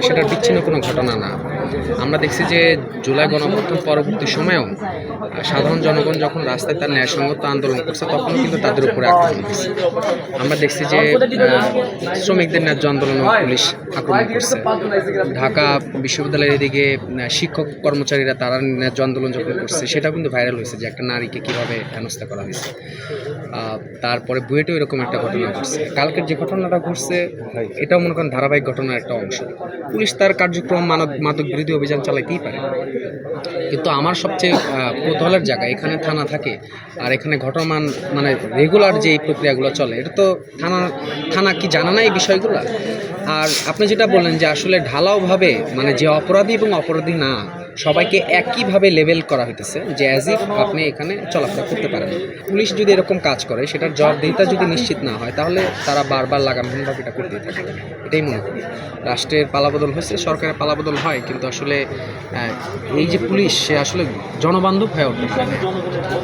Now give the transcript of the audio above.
সেটা বিচ্ছিন্ন কোনো ঘটনা না। আমরা দেখছি যে জুলাই গণঅভ্যুত্থান পরবর্তী সময়েও সাধারণ জনগণ যখন রাস্তায় তার ন্যায়সঙ্গত আন্দোলন করছে তখনও কিন্তু তাদের উপরে আক্রমণ হয়েছে। আমরা দেখছি যে শ্রমিকদের ন্যায্য আন্দোলনে পুলিশ আক্রমণ করছে। ঢাকা বিশ্ববিদ্যালয়ের এদিকে শিক্ষক কর্মচারীরা তারা ন্যায্য আন্দোলন যখন করছে সেটাও কিন্তু ভাইরাল হয়েছে যে একটা নারীকে কীভাবে হেনস্থা করা হয়েছে। তারপরে বুয়েটেও এরকম একটা ঘটনা ঘটছে। কালকের যে ঘটনাটা ঘটছে এটাও মনে করেন ধারাবাহিক ঘটনার একটা অংশ। পুলিশ তার কার্যক্রম মাদক বিরোধী অভিযান চালাইতেই পারে, কিন্তু আমার সবচেয়ে কৌতূহলের জায়গা এখানে থানা থাকে আর এখানে ঘটমান মানে রেগুলার যে এই প্রক্রিয়াগুলো চলে এটা তো থানা কি জানা না এই বিষয়গুলো। আর আপনি যেটা বললেন যে আসলে ঢালাওভাবে মানে যে অপরাধী এবং অপরাধী না সবাইকে একইভাবে লেভেল করা হইতেছে যে অ্যাজ ইফ আপনি এখানে চলাফেরা করতে পারেন। পুলিশ যদি এরকম কাজ করে সেটার জবাবদিহিতা যদি নিশ্চিত না হয় তাহলে তারা বারবার লাগামহীনভাবে এটা করতেই থাকে। এটাই মনে করি রাষ্ট্রের পালাবদল হয়েছে, সরকারের পালাবদল হয়, কিন্তু আসলে এই যে পুলিশ সে আসলে জনবান্ধব হয়ে উঠতে পারে না।